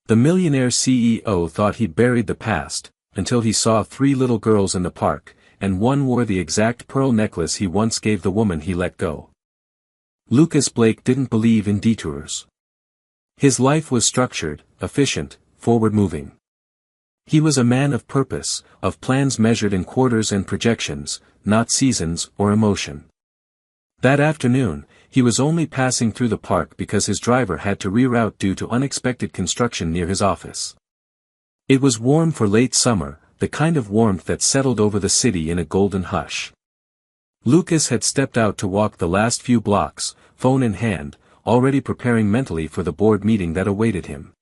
The millionaire CEO thought he'd buried the past, until he saw 3 little girls in the park, and one wore the exact pearl necklace he once gave the woman he let go. Lucas Blake didn't believe in detours. His life was structured, efficient, forward-moving. He was a man of purpose, of plans measured in quarters and projections, not seasons or emotion. That afternoon, he was only passing through the park because his driver had to reroute due to unexpected construction near his office. It was warm for late summer, the kind of warmth that settled over the city in a golden hush. Lucas had stepped out to walk the last few blocks, phone in hand, already preparing mentally for the board meeting that awaited him.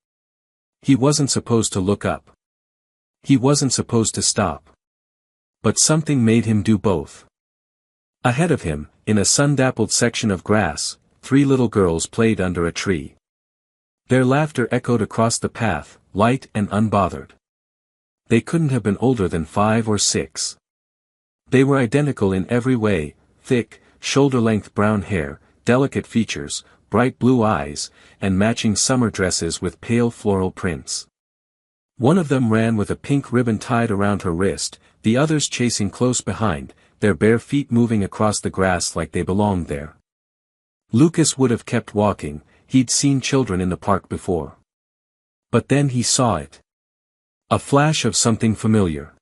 He wasn't supposed to look up. He wasn't supposed to stop. But something made him do both. Ahead of him, in a sun-dappled section of grass, 3 little girls played under a tree. Their laughter echoed across the path, light and unbothered. They couldn't have been older than 5 or 6. They were identical in every way: thick, shoulder-length brown hair, delicate features, bright blue eyes, and matching summer dresses with pale floral prints. One of them ran with a pink ribbon tied around her wrist, the others chasing close behind, their bare feet moving across the grass like they belonged there. Lucas would have kept walking, he'd seen children in the park before. But then he saw it. A flash of something familiar.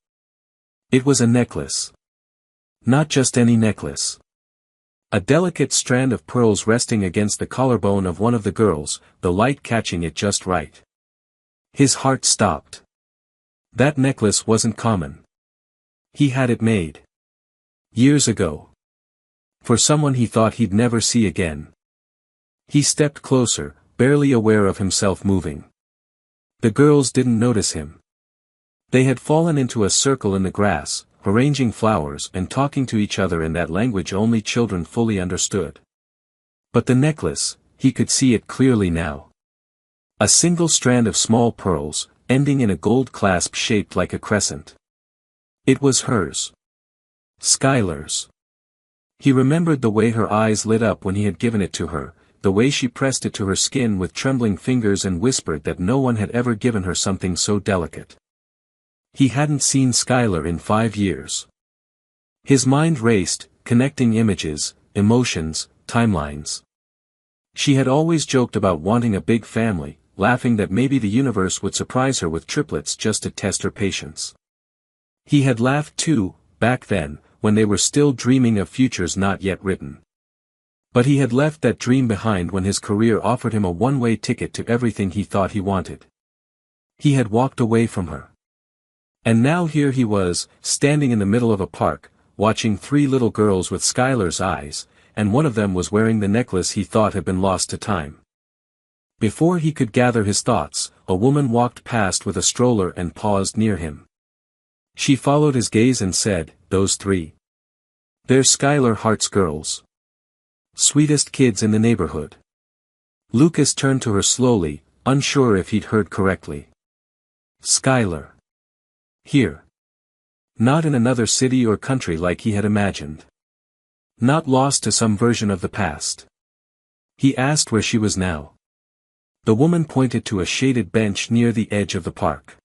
It was a necklace. Not just any necklace. A delicate strand of pearls resting against the collarbone of one of the girls, the light catching it just right. His heart stopped. That necklace wasn't common. He had it made. Years ago. For someone he thought he'd never see again. He stepped closer, barely aware of himself moving. The girls didn't notice him. They had fallen into a circle in the grass, arranging flowers and talking to each other in that language only children fully understood. But the necklace, he could see it clearly now. A single strand of small pearls, ending in a gold clasp shaped like a crescent. It was hers. Skylar's. He remembered the way her eyes lit up when he had given it to her, the way she pressed it to her skin with trembling fingers and whispered that no one had ever given her something so delicate. He hadn't seen Skylar in 5 years. His mind raced, connecting images, emotions, timelines. She had always joked about wanting a big family, laughing that maybe the universe would surprise her with triplets just to test her patience. He had laughed too, back then, when they were still dreaming of futures not yet written. But he had left that dream behind when his career offered him a one-way ticket to everything he thought he wanted. He had walked away from her. And now here he was, standing in the middle of a park, watching 3 little girls with Skylar's eyes, and one of them was wearing the necklace he thought had been lost to time. Before he could gather his thoughts, a woman walked past with a stroller and paused near him. She followed his gaze and said, "Those 3. They're Skylar Hart's girls. Sweetest kids in the neighborhood." Lucas turned to her slowly, unsure if he'd heard correctly. Skylar. Here. Not in another city or country like he had imagined. Not lost to some version of the past. He asked where she was now. The woman pointed to a shaded bench near the edge of the park.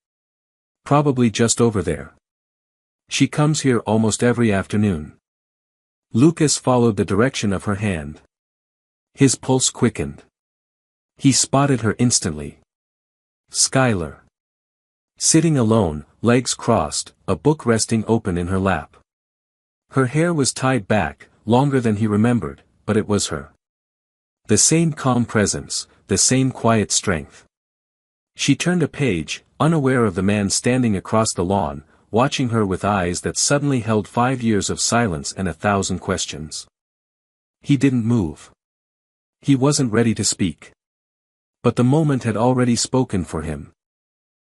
Probably just over there. She comes here almost every afternoon. Lucas followed the direction of her hand. His pulse quickened. He spotted her instantly. Skylar. Sitting alone, legs crossed, a book resting open in her lap. Her hair was tied back, longer than he remembered, but it was her. The same calm presence, the same quiet strength. She turned a page, unaware of the man standing across the lawn, watching her with eyes that suddenly held 5 years of silence and 1,000 questions. He didn't move. He wasn't ready to speak. But the moment had already spoken for him.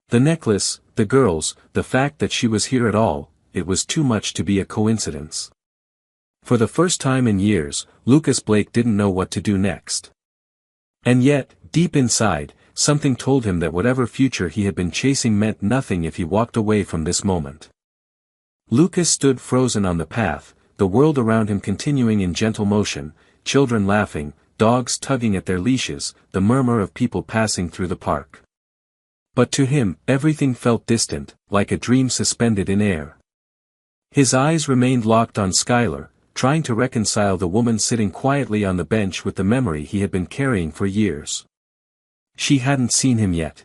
The necklace, the girls, the fact that she was here at all, it was too much to be a coincidence. For the first time in years, Lucas Blake didn't know what to do next. And yet, deep inside, something told him that whatever future he had been chasing meant nothing if he walked away from this moment. Lucas stood frozen on the path, the world around him continuing in gentle motion, children laughing, dogs tugging at their leashes, the murmur of people passing through the park. But to him, everything felt distant, like a dream suspended in air. His eyes remained locked on Skylar, trying to reconcile the woman sitting quietly on the bench with the memory he had been carrying for years. She hadn't seen him yet.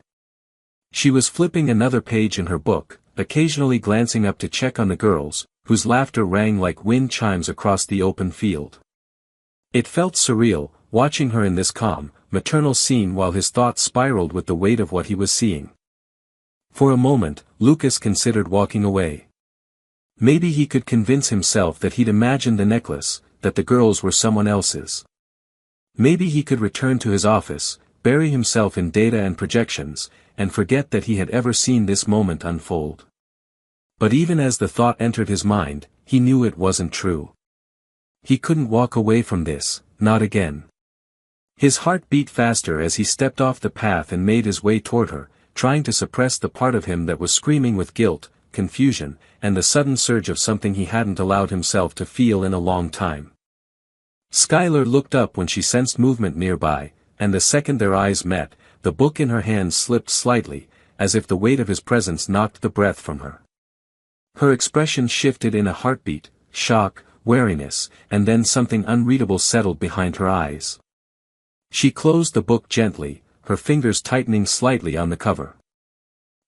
She was flipping another page in her book, occasionally glancing up to check on the girls, whose laughter rang like wind chimes across the open field. It felt surreal, watching her in this calm, maternal scene while his thoughts spiraled with the weight of what he was seeing. For a moment, Lucas considered walking away. Maybe he could convince himself that he'd imagined the necklace, that the girls were someone else's. Maybe he could return to his office, bury himself in data and projections, and forget that he had ever seen this moment unfold. But even as the thought entered his mind, he knew it wasn't true. He couldn't walk away from this, not again. His heart beat faster as he stepped off the path and made his way toward her, trying to suppress the part of him that was screaming with guilt, confusion, and the sudden surge of something he hadn't allowed himself to feel in a long time. Skylar looked up when she sensed movement nearby, and the second their eyes met, the book in her hand slipped slightly, as if the weight of his presence knocked the breath from her. Her expression shifted in a heartbeat, shock, wariness, and then something unreadable settled behind her eyes. She closed the book gently, her fingers tightening slightly on the cover.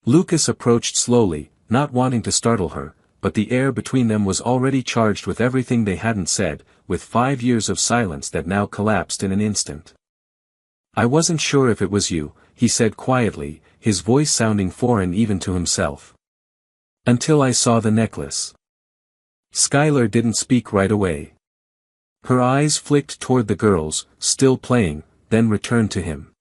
Lucas approached slowly, not wanting to startle her, but the air between them was already charged with everything they hadn't said, with 5 years of silence that now collapsed in an instant. "I wasn't sure if it was you," he said quietly, his voice sounding foreign even to himself. "Until I saw the necklace." Skylar didn't speak right away. Her eyes flicked toward the girls, still playing, then returned to him.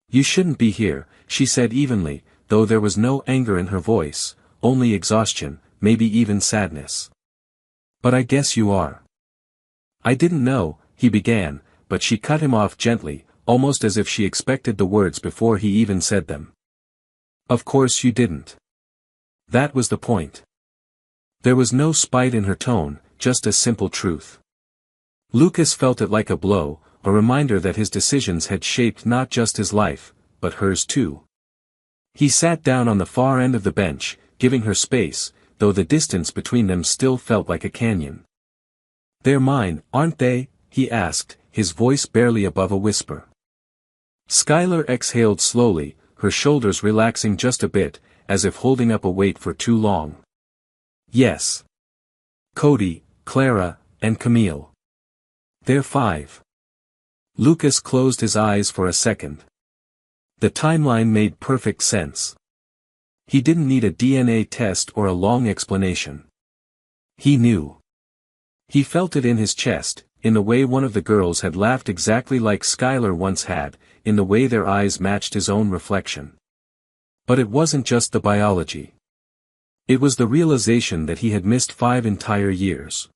"You shouldn't be here," she said evenly, though there was no anger in her voice, only exhaustion, maybe even sadness. "But I guess you are." "I didn't know," he began, but she cut him off gently, almost as if she expected the words before he even said them. "Of course you didn't." That was the point. There was no spite in her tone, just a simple truth. Lucas felt it like a blow, a reminder that his decisions had shaped not just his life, but hers too. He sat down on the far end of the bench, giving her space, though the distance between them still felt like a canyon. "They're mine, aren't they?" he asked, his voice barely above a whisper. Skylar exhaled slowly, her shoulders relaxing just a bit, as if holding up a weight for too long. "Yes. Cody, Clara, and Camille. They're 5. Lucas closed his eyes for a second. The timeline made perfect sense. He didn't need a DNA test or a long explanation. He knew. He felt it in his chest, in the way one of the girls had laughed exactly like Skylar once had, in the way their eyes matched his own reflection. But it wasn't just the biology. It was the realization that he had missed 5 entire years.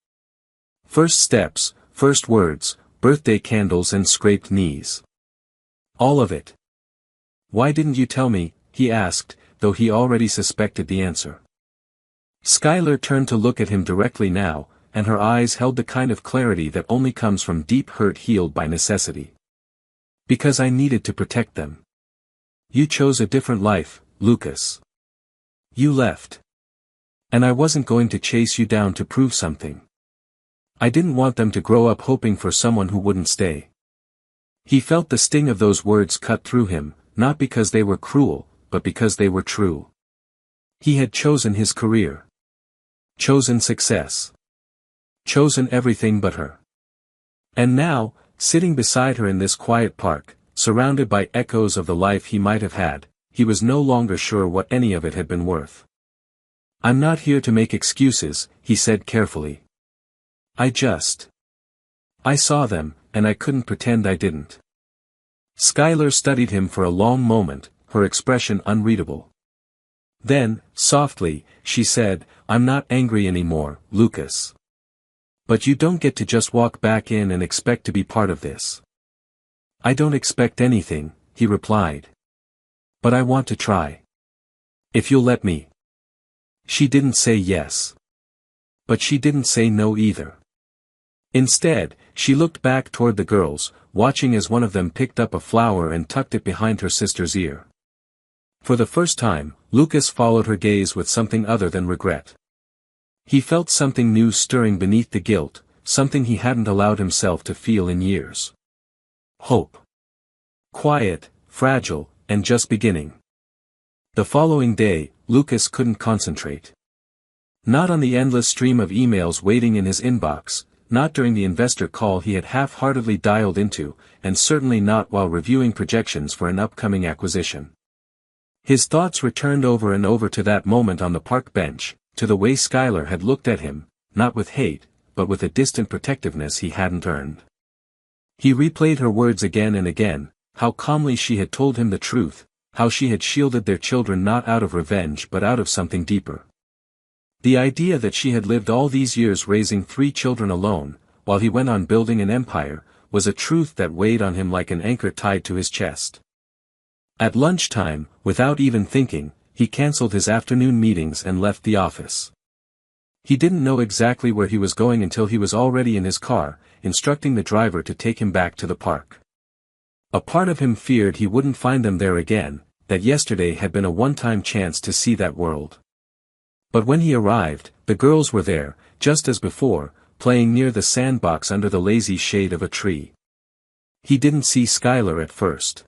First steps, first words, birthday candles and scraped knees. All of it. "Why didn't you tell me?" he asked, though he already suspected the answer. Skylar turned to look at him directly now, and her eyes held the kind of clarity that only comes from deep hurt healed by necessity. "Because I needed to protect them. You chose a different life, Lucas. You left. And I wasn't going to chase you down to prove something. I didn't want them to grow up hoping for someone who wouldn't stay." He felt the sting of those words cut through him, not because they were cruel, but because they were true. He had chosen his career. Chosen success. Chosen everything but her. And now, sitting beside her in this quiet park, surrounded by echoes of the life he might have had, he was no longer sure what any of it had been worth. "I'm not here to make excuses," he said carefully. I saw them, and I couldn't pretend I didn't." Skylar studied him for a long moment, her expression unreadable. Then, softly, she said, "I'm not angry anymore, Lucas. But you don't get to just walk back in and expect to be part of this." "I don't expect anything," he replied. "But I want to try. If you'll let me." She didn't say yes. But she didn't say no either. Instead, she looked back toward the girls, watching as one of them picked up a flower and tucked it behind her sister's ear. For the first time, Lucas followed her gaze with something other than regret. He felt something new stirring beneath the guilt, something he hadn't allowed himself to feel in years. Hope. Quiet, fragile, and just beginning. The following day, Lucas couldn't concentrate. Not on the endless stream of emails waiting in his inbox, not during the investor call he had half-heartedly dialed into, and certainly not while reviewing projections for an upcoming acquisition. His thoughts returned over and over to that moment on the park bench, to the way Skylar had looked at him, not with hate, but with a distant protectiveness he hadn't earned. He replayed her words again and again, how calmly she had told him the truth, how she had shielded their children not out of revenge but out of something deeper. The idea that she had lived all these years raising 3 children alone, while he went on building an empire, was a truth that weighed on him like an anchor tied to his chest. At lunchtime, without even thinking, he cancelled his afternoon meetings and left the office. He didn't know exactly where he was going until he was already in his car, instructing the driver to take him back to the park. A part of him feared he wouldn't find them there again, that yesterday had been a one-time chance to see that world. But when he arrived, the girls were there, just as before, playing near the sandbox under the lazy shade of a tree. He didn't see Skylar at first.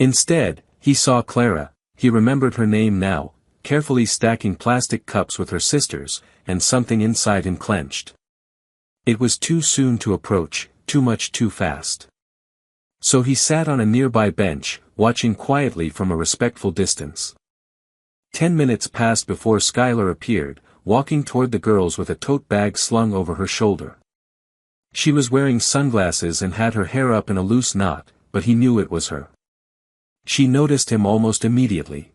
Instead, he saw Clara. He remembered her name now, carefully stacking plastic cups with her sisters, and something inside him clenched. It was too soon to approach, too much too fast. So he sat on a nearby bench, watching quietly from a respectful distance. 10 minutes passed before Skylar appeared, walking toward the girls with a tote bag slung over her shoulder. She was wearing sunglasses and had her hair up in a loose knot, but he knew it was her. She noticed him almost immediately.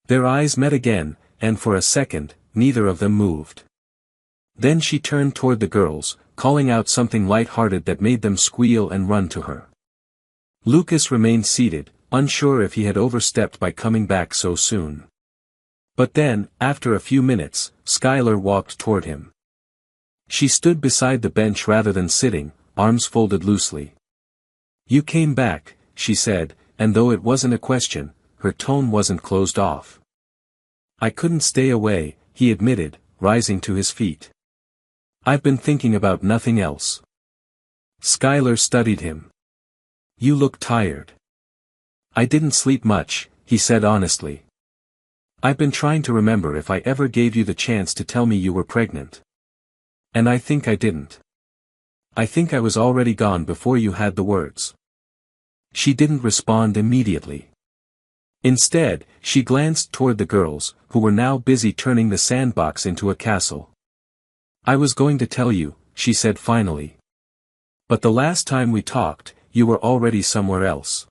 Their eyes met again, and for a second, neither of them moved. Then she turned toward the girls, calling out something light-hearted that made them squeal and run to her. Lucas remained seated, unsure if he had overstepped by coming back so soon. But then, after a few minutes, Skylar walked toward him. She stood beside the bench rather than sitting, arms folded loosely. "You came back," she said, and though it wasn't a question, her tone wasn't closed off. "I couldn't stay away," he admitted, rising to his feet. "I've been thinking about nothing else." Skylar studied him. "You look tired." "I didn't sleep much," he said honestly. "I've been trying to remember if I ever gave you the chance to tell me you were pregnant. And I think I didn't. I think I was already gone before you had the words." She didn't respond immediately. Instead, she glanced toward the girls, who were now busy turning the sandbox into a castle. "I was going to tell you," she said finally. "But the last time we talked, you were already somewhere else.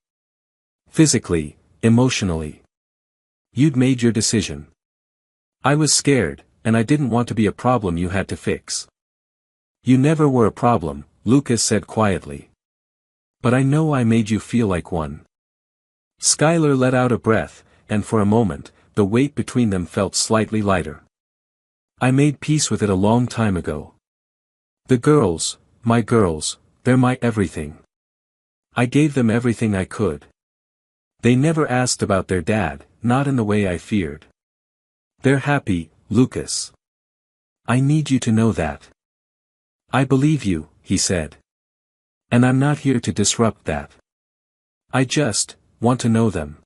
Physically, emotionally. You'd made your decision. I was scared, and I didn't want to be a problem you had to fix." "You never were a problem," Lucas said quietly. "But I know I made you feel like one." Skylar let out a breath, and for a moment, the weight between them felt slightly lighter. "I made peace with it a long time ago. The girls, my girls, they're my everything. I gave them everything I could. They never asked about their dad, not in the way I feared. They're happy, Lucas. I need you to know that." "I believe you," he said. "And I'm not here to disrupt that. I just want to know them.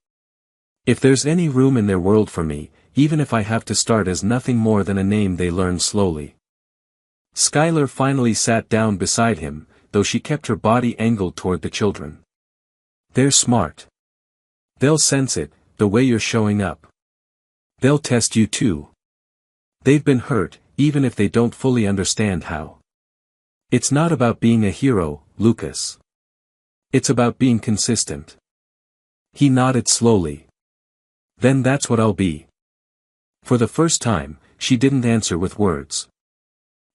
If there's any room in their world for me, even if I have to start as nothing more than a name they learn slowly." Skylar finally sat down beside him, though she kept her body angled toward the children. "They're smart. They'll sense it, the way you're showing up. They'll test you too. They've been hurt, even if they don't fully understand how. It's not about being a hero, Lucas. It's about being consistent." He nodded slowly. "Then that's what I'll be." For the first time, she didn't answer with words.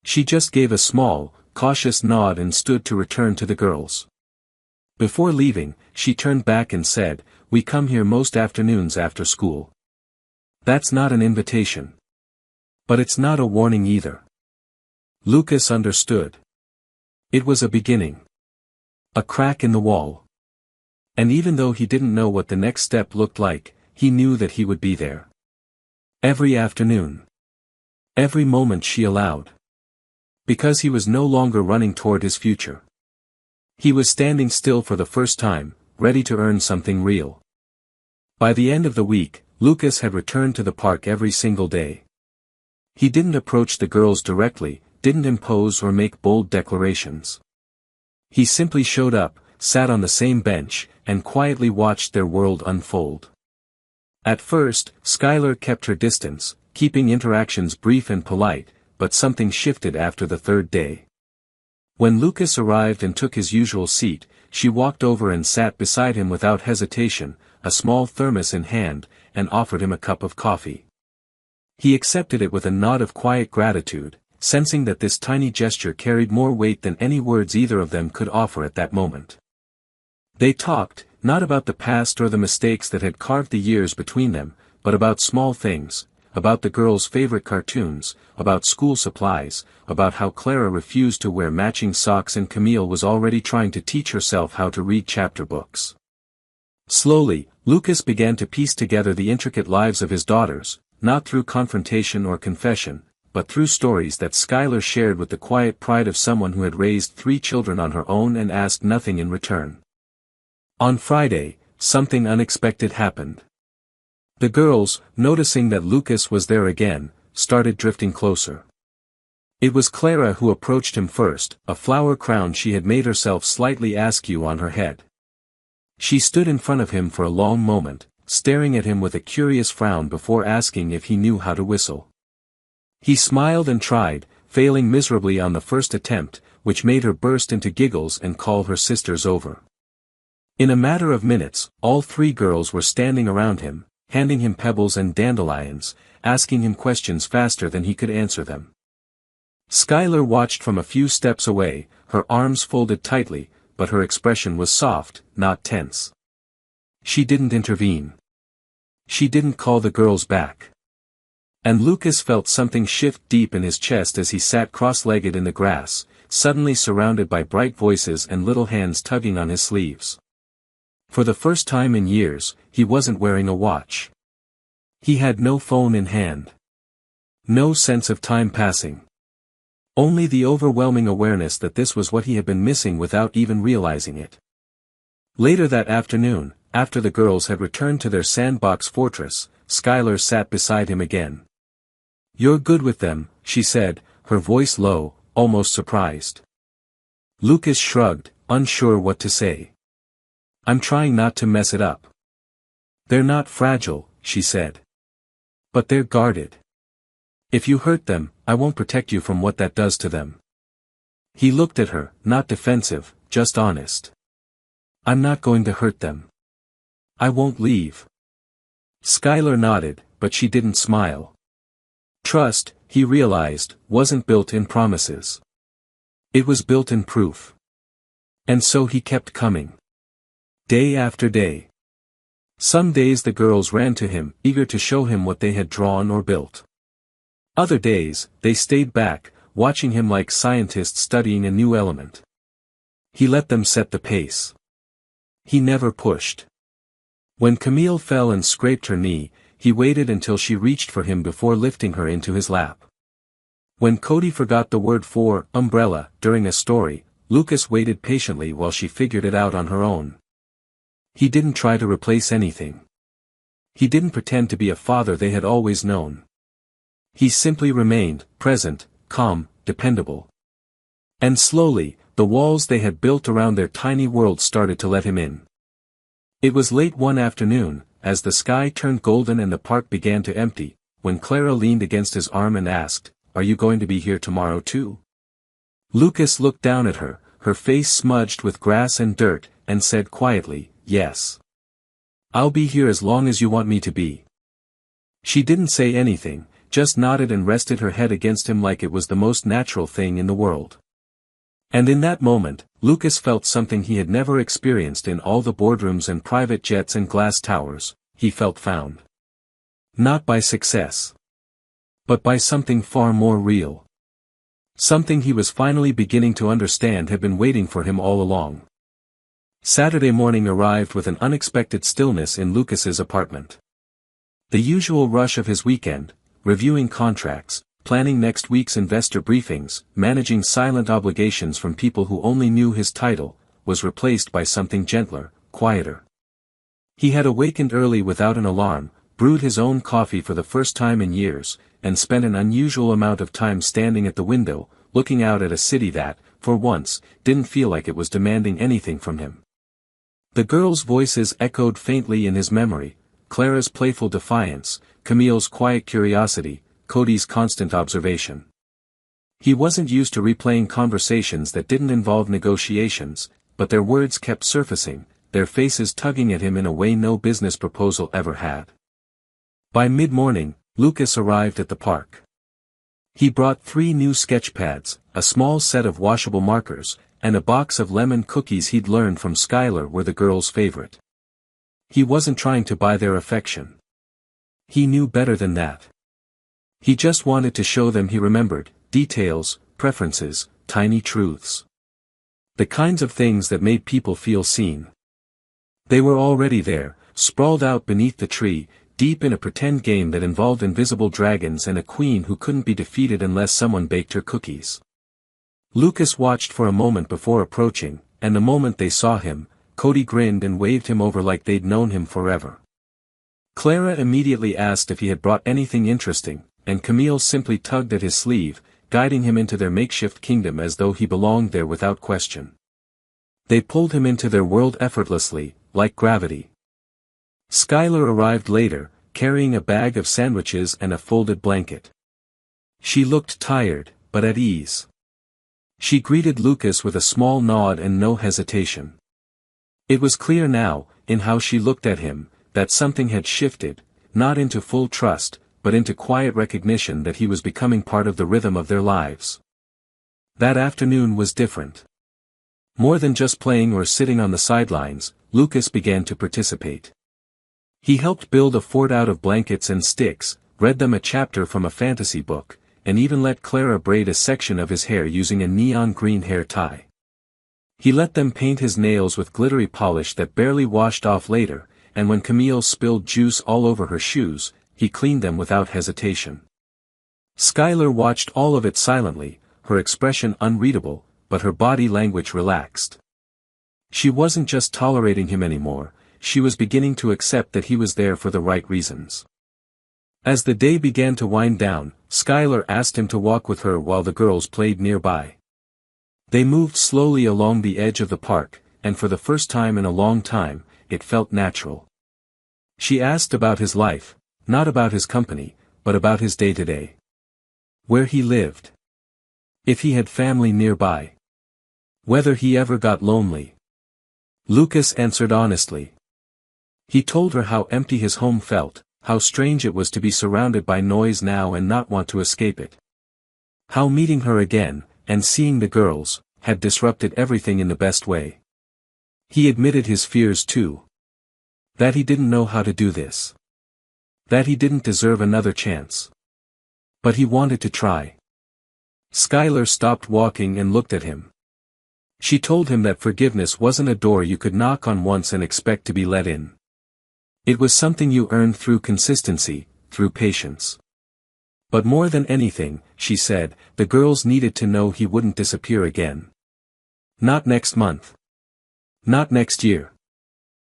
She just gave a small, cautious nod and stood to return to the girls. Before leaving, she turned back and said, "We come here most afternoons after school. That's not an invitation. But it's not a warning either." Lucas understood. It was a beginning. A crack in the wall. And even though he didn't know what the next step looked like, he knew that he would be there. Every afternoon. Every moment she allowed. Because he was no longer running toward his future. He was standing still for the first time, ready to earn something real. By the end of the week, Lucas had returned to the park every single day. He didn't approach the girls directly, didn't impose or make bold declarations. He simply showed up, sat on the same bench, and quietly watched their world unfold. At first, Skylar kept her distance, keeping interactions brief and polite, but something shifted after the third day. When Lucas arrived and took his usual seat, she walked over and sat beside him without hesitation, a small thermos in hand, and offered him a cup of coffee. He accepted it with a nod of quiet gratitude, sensing that this tiny gesture carried more weight than any words either of them could offer at that moment. They talked, not about the past or the mistakes that had carved the years between them, but about small things, about the girls' favorite cartoons, about school supplies, about how Clara refused to wear matching socks and Camille was already trying to teach herself how to read chapter books. Slowly, Lucas began to piece together the intricate lives of his daughters, not through confrontation or confession, but through stories that Skylar shared with the quiet pride of someone who had raised 3 children on her own and asked nothing in return. On Friday, something unexpected happened. The girls, noticing that Lucas was there again, started drifting closer. It was Clara who approached him first, a flower crown she had made herself slightly askew on her head. She stood in front of him for a long moment, staring at him with a curious frown before asking if he knew how to whistle. He smiled and tried, failing miserably on the first attempt, which made her burst into giggles and call her sisters over. In a matter of minutes, all 3 girls were standing around him, handing him pebbles and dandelions, asking him questions faster than he could answer them. Skylar watched from a few steps away, her arms folded tightly, but her expression was soft, not tense. She didn't intervene. She didn't call the girls back. And Lucas felt something shift deep in his chest as he sat cross-legged in the grass, suddenly surrounded by bright voices and little hands tugging on his sleeves. For the first time in years, he wasn't wearing a watch. He had no phone in hand. No sense of time passing. Only the overwhelming awareness that this was what he had been missing without even realizing it. Later that afternoon, after the girls had returned to their sandbox fortress, Skylar sat beside him again. "You're good with them," she said, her voice low, almost surprised. Lucas shrugged, unsure what to say. "I'm trying not to mess it up." "They're not fragile," she said. "But they're guarded. If you hurt them, I won't protect you from what that does to them." He looked at her, not defensive, just honest. "I'm not going to hurt them. I won't leave." Skylar nodded, but she didn't smile. Trust, he realized, wasn't built in promises. It was built in proof. And so he kept coming. Day after day. Some days the girls ran to him, eager to show him what they had drawn or built. Other days, they stayed back, watching him like scientists studying a new element. He let them set the pace. He never pushed. When Camille fell and scraped her knee, he waited until she reached for him before lifting her into his lap. When Cody forgot the word for umbrella during a story, Lucas waited patiently while she figured it out on her own. He didn't try to replace anything. He didn't pretend to be a father they had always known. He simply remained, present, calm, dependable. And slowly, the walls they had built around their tiny world started to let him in. It was late one afternoon, as the sky turned golden and the park began to empty, when Clara leaned against his arm and asked, "Are you going to be here tomorrow too?" Lucas looked down at her, her face smudged with grass and dirt, and said quietly, "Yes. I'll be here as long as you want me to be." She didn't say anything, just nodded and rested her head against him like it was the most natural thing in the world. And in that moment, Lucas felt something he had never experienced in all the boardrooms and private jets and glass towers. He felt found. Not by success. But by something far more real. Something he was finally beginning to understand had been waiting for him all along. Saturday morning arrived with an unexpected stillness in Lucas's apartment. The usual rush of his weekend, reviewing contracts, planning next week's investor briefings, managing silent obligations from people who only knew his title, was replaced by something gentler, quieter. He had awakened early without an alarm, brewed his own coffee for the first time in years, and spent an unusual amount of time standing at the window, looking out at a city that, for once, didn't feel like it was demanding anything from him. The girls' voices echoed faintly in his memory, Clara's playful defiance, Camille's quiet curiosity, Cody's constant observation. He wasn't used to replaying conversations that didn't involve negotiations, but their words kept surfacing, their faces tugging at him in a way no business proposal ever had. By mid-morning, Lucas arrived at the park. He brought 3 new sketch pads, a small set of washable markers, and a box of lemon cookies he'd learned from Skylar were the girls' favorite. He wasn't trying to buy their affection. He knew better than that. He just wanted to show them he remembered, details, preferences, tiny truths. The kinds of things that made people feel seen. They were already there, sprawled out beneath the tree, deep in a pretend game that involved invisible dragons and a queen who couldn't be defeated unless someone baked her cookies. Lucas watched for a moment before approaching, and the moment they saw him, Cody grinned and waved him over like they'd known him forever. Clara immediately asked if he had brought anything interesting, and Camille simply tugged at his sleeve, guiding him into their makeshift kingdom as though he belonged there without question. They pulled him into their world effortlessly, like gravity. Skylar arrived later, carrying a bag of sandwiches and a folded blanket. She looked tired, but at ease. She greeted Lucas with a small nod and no hesitation. It was clear now, in how she looked at him, that something had shifted, not into full trust, but into quiet recognition that he was becoming part of the rhythm of their lives. That afternoon was different. More than just playing or sitting on the sidelines, Lucas began to participate. He helped build a fort out of blankets and sticks, read them a chapter from a fantasy book, and even let Clara braid a section of his hair using a neon green hair tie. He let them paint his nails with glittery polish that barely washed off later, and when Camille spilled juice all over her shoes, he cleaned them without hesitation. Skylar watched all of it silently, her expression unreadable, but her body language relaxed. She wasn't just tolerating him anymore, she was beginning to accept that he was there for the right reasons. As the day began to wind down, Skylar asked him to walk with her while the girls played nearby. They moved slowly along the edge of the park, and for the first time in a long time, it felt natural. She asked about his life, not about his company, but about his day-to-day. Where he lived. If he had family nearby. Whether he ever got lonely. Lucas answered honestly. He told her how empty his home felt, how strange it was to be surrounded by noise now and not want to escape it. How meeting her again, and seeing the girls, had disrupted everything in the best way. He admitted his fears too. That he didn't know how to do this. That he didn't deserve another chance. But he wanted to try. Skylar stopped walking and looked at him. She told him that forgiveness wasn't a door you could knock on once and expect to be let in. It was something you earned through consistency, through patience. But more than anything, she said, the girls needed to know he wouldn't disappear again. Not next month. Not next year.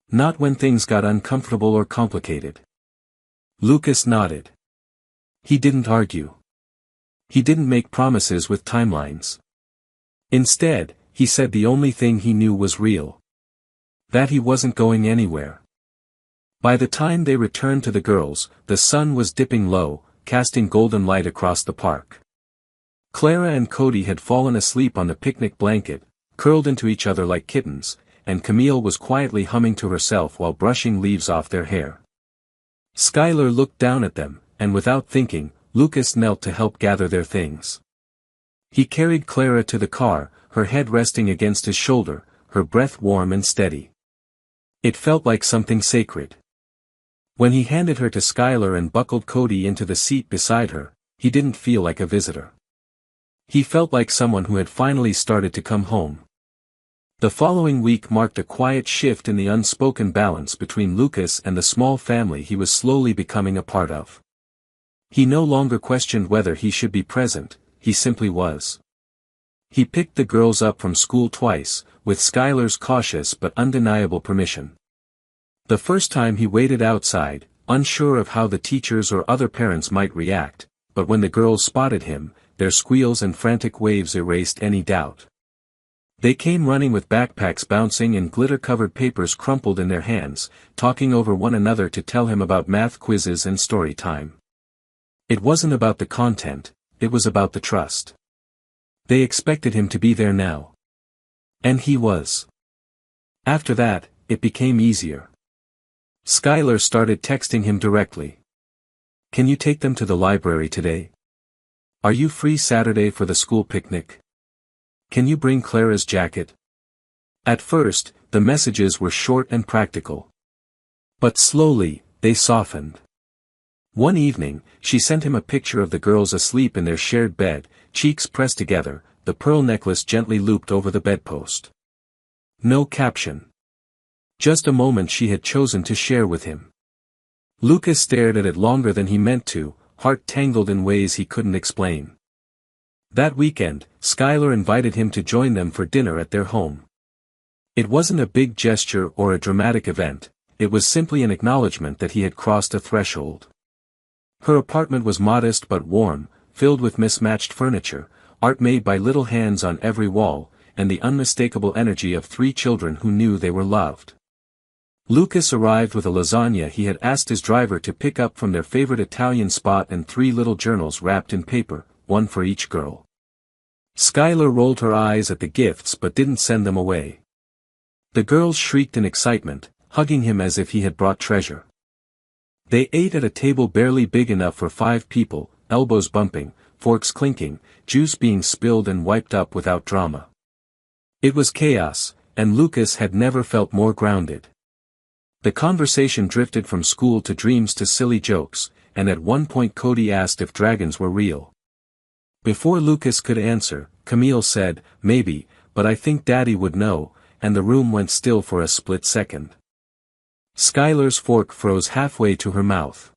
Not when things got uncomfortable or complicated. Lucas nodded. He didn't argue. He didn't make promises with timelines. Instead, he said the only thing he knew was real. That he wasn't going anywhere. By the time they returned to the girls, the sun was dipping low, casting golden light across the park. Clara and Cody had fallen asleep on the picnic blanket, curled into each other like kittens, and Camille was quietly humming to herself while brushing leaves off their hair. Skylar looked down at them, and without thinking, Lucas knelt to help gather their things. He carried Clara to the car, her head resting against his shoulder, her breath warm and steady. It felt like something sacred. When he handed her to Skylar and buckled Cody into the seat beside her, he didn't feel like a visitor. He felt like someone who had finally started to come home. The following week marked a quiet shift in the unspoken balance between Lucas and the small family he was slowly becoming a part of. He no longer questioned whether he should be present, he simply was. He picked the girls up from school twice, with Skylar's cautious but undeniable permission. The first time he waited outside, unsure of how the teachers or other parents might react, but when the girls spotted him, their squeals and frantic waves erased any doubt. They came running with backpacks bouncing and glitter-covered papers crumpled in their hands, talking over one another to tell him about math quizzes and story time. It wasn't about the content, it was about the trust. They expected him to be there now. And he was. After that, it became easier. Skylar started texting him directly. "Can you take them to the library today? Are you free Saturday for the school picnic? Can you bring Clara's jacket?" At first, the messages were short and practical. But slowly, they softened. One evening, she sent him a picture of the girls asleep in their shared bed, cheeks pressed together, the pearl necklace gently looped over the bedpost. No caption. Just a moment she had chosen to share with him. Lucas stared at it longer than he meant to, heart tangled in ways he couldn't explain. That weekend, Skylar invited him to join them for dinner at their home. It wasn't a big gesture or a dramatic event, it was simply an acknowledgement that he had crossed a threshold. Her apartment was modest but warm, filled with mismatched furniture, art made by little hands on every wall, and the unmistakable energy of 3 children who knew they were loved. Lucas arrived with a lasagna he had asked his driver to pick up from their favorite Italian spot and 3 little journals wrapped in paper, one for each girl. Skylar rolled her eyes at the gifts but didn't send them away. The girls shrieked in excitement, hugging him as if he had brought treasure. They ate at a table barely big enough for 5 people, elbows bumping, forks clinking, juice being spilled and wiped up without drama. It was chaos, and Lucas had never felt more grounded. The conversation drifted from school to dreams to silly jokes, and at one point Cody asked if dragons were real. Before Lucas could answer, Camille said, "Maybe, but I think Daddy would know," and the room went still for a split second. Skylar's fork froze halfway to her mouth.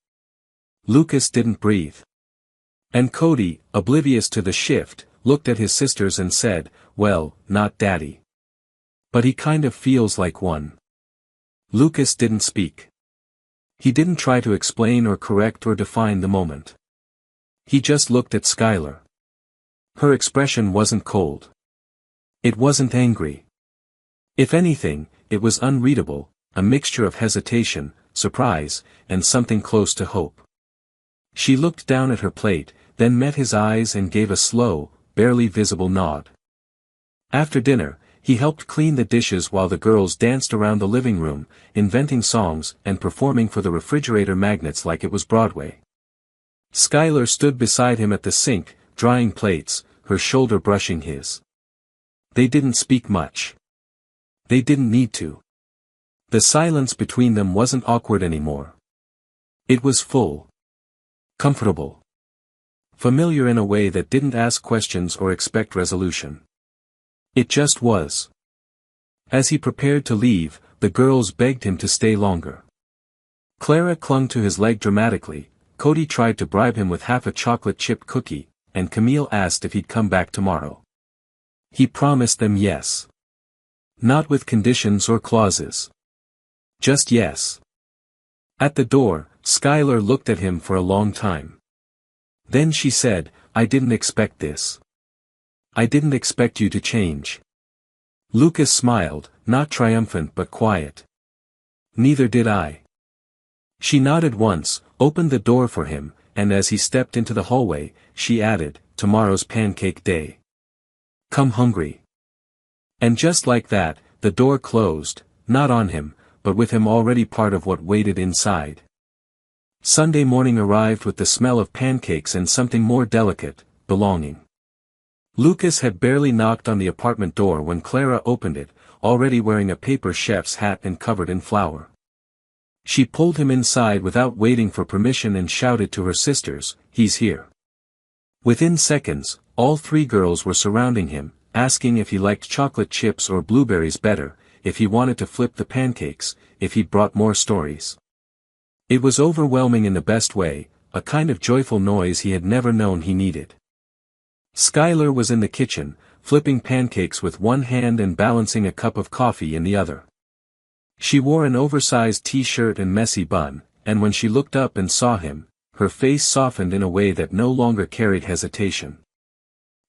Lucas didn't breathe. And Cody, oblivious to the shift, looked at his sisters and said, "Well, not Daddy. But he kind of feels like one." Lucas didn't speak. He didn't try to explain or correct or define the moment. He just looked at Skylar. Her expression wasn't cold. It wasn't angry. If anything, it was unreadable, a mixture of hesitation, surprise, and something close to hope. She looked down at her plate, then met his eyes and gave a slow, barely visible nod. After dinner, he helped clean the dishes while the girls danced around the living room, inventing songs and performing for the refrigerator magnets like it was Broadway. Skylar stood beside him at the sink, drying plates, her shoulder brushing his. They didn't speak much. They didn't need to. The silence between them wasn't awkward anymore. It was full. Comfortable. Familiar in a way that didn't ask questions or expect resolution. It just was. As he prepared to leave, the girls begged him to stay longer. Clara clung to his leg dramatically, Cody tried to bribe him with half a chocolate chip cookie, and Camille asked if he'd come back tomorrow. He promised them yes. Not with conditions or clauses. Just yes. At the door, Skylar looked at him for a long time. Then she said, "I didn't expect this. I didn't expect you to change." Lucas smiled, not triumphant but quiet. "Neither did I." She nodded once, opened the door for him, and as he stepped into the hallway, she added, "Tomorrow's pancake day. Come hungry." And just like that, the door closed, not on him, but with him already part of what waited inside. Sunday morning arrived with the smell of pancakes and something more delicate, belonging. Lucas had barely knocked on the apartment door when Clara opened it, already wearing a paper chef's hat and covered in flour. She pulled him inside without waiting for permission and shouted to her sisters, "He's here." Within seconds, all 3 girls were surrounding him, asking if he liked chocolate chips or blueberries better, if he wanted to flip the pancakes, if he'd brought more stories. It was overwhelming in the best way, a kind of joyful noise he had never known he needed. Skylar was in the kitchen, flipping pancakes with one hand and balancing a cup of coffee in the other. She wore an oversized t-shirt and messy bun, and when she looked up and saw him, her face softened in a way that no longer carried hesitation.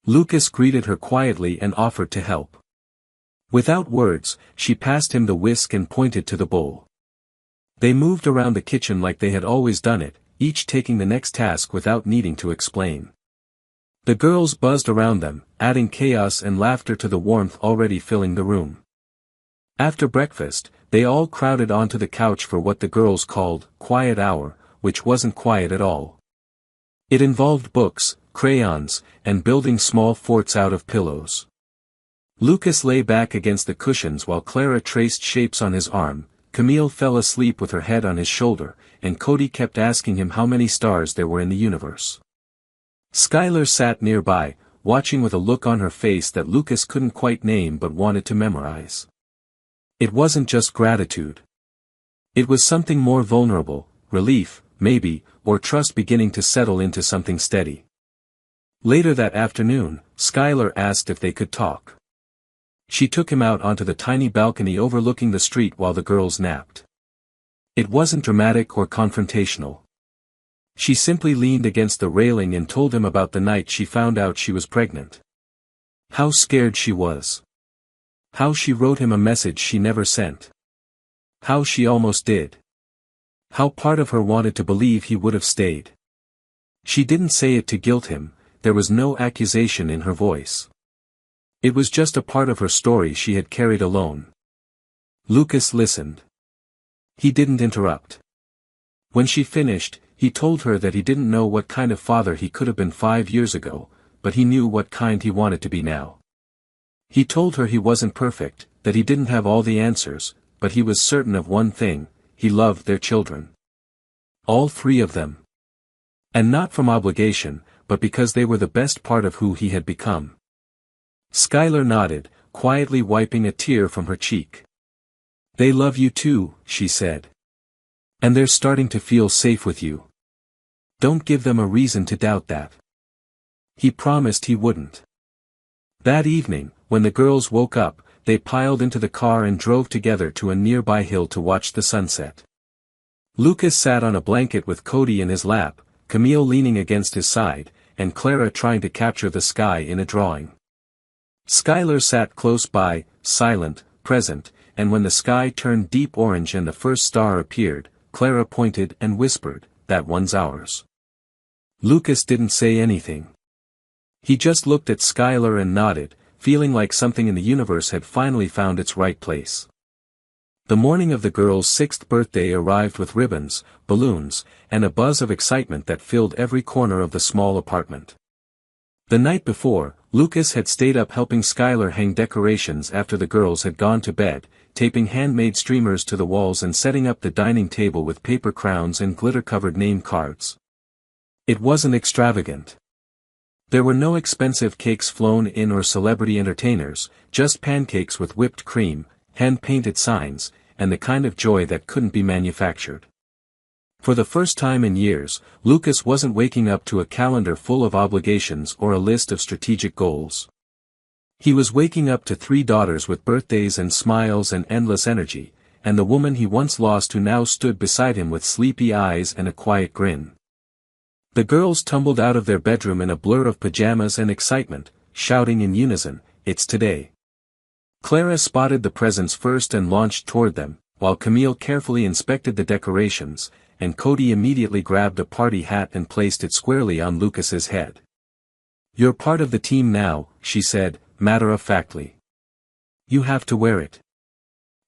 Lucas greeted her quietly and offered to help. Without words, she passed him the whisk and pointed to the bowl. They moved around the kitchen like they had always done it, each taking the next task without needing to explain. The girls buzzed around them, adding chaos and laughter to the warmth already filling the room. After breakfast, they all crowded onto the couch for what the girls called quiet hour, which wasn't quiet at all. It involved books, crayons, and building small forts out of pillows. Lucas lay back against the cushions while Clara traced shapes on his arm, Camille fell asleep with her head on his shoulder, and Cody kept asking him how many stars there were in the universe. Skylar sat nearby, watching with a look on her face that Lucas couldn't quite name but wanted to memorize. It wasn't just gratitude. It was something more vulnerable, relief, maybe, or trust beginning to settle into something steady. Later that afternoon, Skylar asked if they could talk. She took him out onto the tiny balcony overlooking the street while the girls napped. It wasn't dramatic or confrontational. She simply leaned against the railing and told him about the night she found out she was pregnant. How scared she was. How she wrote him a message she never sent. How she almost did. How part of her wanted to believe he would have stayed. She didn't say it to guilt him, there was no accusation in her voice. It was just a part of her story she had carried alone. Lucas listened. He didn't interrupt. When she finished, he told her that he didn't know what kind of father he could have been 5 years ago, but he knew what kind he wanted to be now. He told her he wasn't perfect, that he didn't have all the answers, but he was certain of one thing, he loved their children. All 3 of them. And not from obligation, but because they were the best part of who he had become. Skylar nodded, quietly wiping a tear from her cheek. They love you too, she said. And they're starting to feel safe with you. Don't give them a reason to doubt that. He promised he wouldn't. That evening, when the girls woke up, they piled into the car and drove together to a nearby hill to watch the sunset. Lucas sat on a blanket with Cody in his lap, Camille leaning against his side, and Clara trying to capture the sky in a drawing. Skylar sat close by, silent, present, and when the sky turned deep orange and the first star appeared, Clara pointed and whispered, "That one's ours." Lucas didn't say anything. He just looked at Skylar and nodded, feeling like something in the universe had finally found its right place. The morning of the girl's 6th birthday arrived with ribbons, balloons, and a buzz of excitement that filled every corner of the small apartment. The night before, Lucas had stayed up helping Skylar hang decorations after the girls had gone to bed, taping handmade streamers to the walls and setting up the dining table with paper crowns and glitter-covered name cards. It wasn't extravagant. There were no expensive cakes flown in or celebrity entertainers, just pancakes with whipped cream, hand-painted signs, and the kind of joy that couldn't be manufactured. For the first time in years, Lucas wasn't waking up to a calendar full of obligations or a list of strategic goals. He was waking up to 3 daughters with birthdays and smiles and endless energy, and the woman he once lost who now stood beside him with sleepy eyes and a quiet grin. The girls tumbled out of their bedroom in a blur of pajamas and excitement, shouting in unison, "It's today." Clara spotted the presents first and launched toward them, while Camille carefully inspected the decorations, and Cody immediately grabbed a party hat and placed it squarely on Lucas's head. "You're part of the team now," she said, matter-of-factly. "You have to wear it."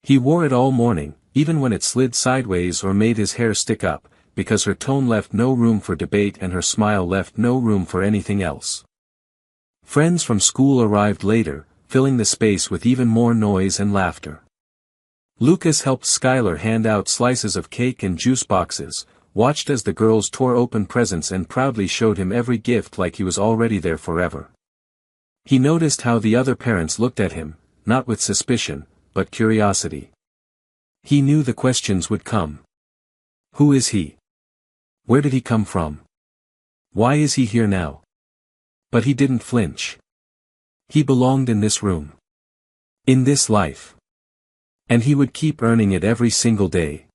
He wore it all morning, even when it slid sideways or made his hair stick up, because her tone left no room for debate and her smile left no room for anything else. Friends from school arrived later, filling the space with even more noise and laughter. Lucas helped Skylar hand out slices of cake and juice boxes, watched as the girls tore open presents and proudly showed him every gift like he was already there forever. He noticed how the other parents looked at him, not with suspicion, but curiosity. He knew the questions would come. Who is he? Where did he come from? Why is he here now? But he didn't flinch. He belonged in this room. In this life. And he would keep earning it every single day.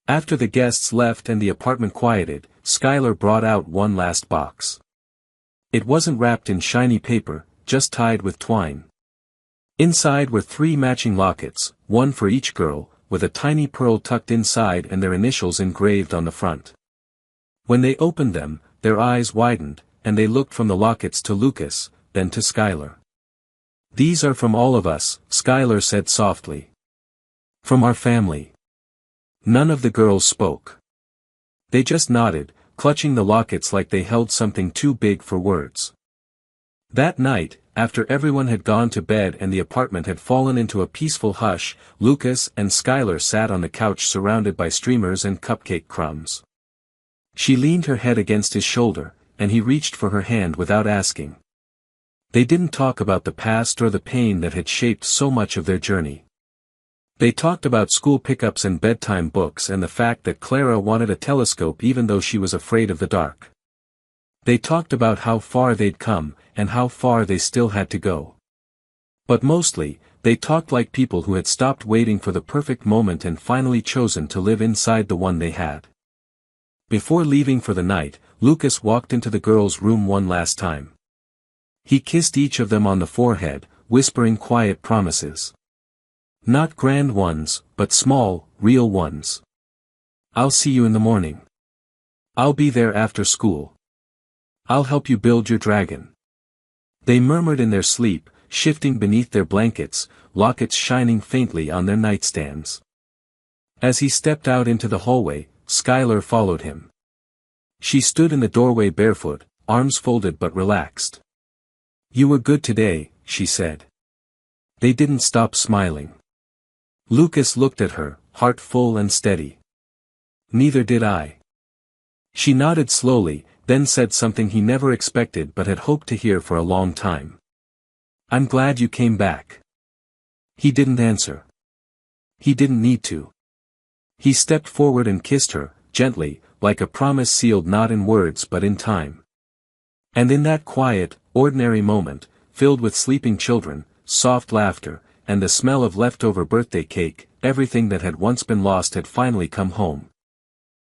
After the guests left and the apartment quieted, Skylar brought out one last box. It wasn't wrapped in shiny paper, just tied with twine. Inside were 3 matching lockets, one for each girl, with a tiny pearl tucked inside and their initials engraved on the front. When they opened them, their eyes widened, and they looked from the lockets to Lucas, then to Skylar. "These are from all of us," Skylar said softly. "From our family." None of the girls spoke. They just nodded, clutching the lockets like they held something too big for words. That night, after everyone had gone to bed and the apartment had fallen into a peaceful hush, Lucas and Skylar sat on the couch surrounded by streamers and cupcake crumbs. She leaned her head against his shoulder, and he reached for her hand without asking. They didn't talk about the past or the pain that had shaped so much of their journey. They talked about school pickups and bedtime books and the fact that Clara wanted a telescope even though she was afraid of the dark. They talked about how far they'd come, and how far they still had to go. But mostly, they talked like people who had stopped waiting for the perfect moment and finally chosen to live inside the one they had. Before leaving for the night, Lucas walked into the girls' room one last time. He kissed each of them on the forehead, whispering quiet promises. Not grand ones, but small, real ones. "I'll see you in the morning. I'll be there after school. I'll help you build your dragon." They murmured in their sleep, shifting beneath their blankets, lockets shining faintly on their nightstands. As he stepped out into the hallway, Skylar followed him. She stood in the doorway barefoot, arms folded but relaxed. "You were good today," she said. They didn't stop smiling. Lucas looked at her, heart full and steady. "Neither did I." She nodded slowly, then said something he never expected but had hoped to hear for a long time. "I'm glad you came back." He didn't answer. He didn't need to. He stepped forward and kissed her, gently, like a promise sealed not in words but in time. And in that quiet, ordinary moment, filled with sleeping children, soft laughter, and the smell of leftover birthday cake, everything that had once been lost had finally come home.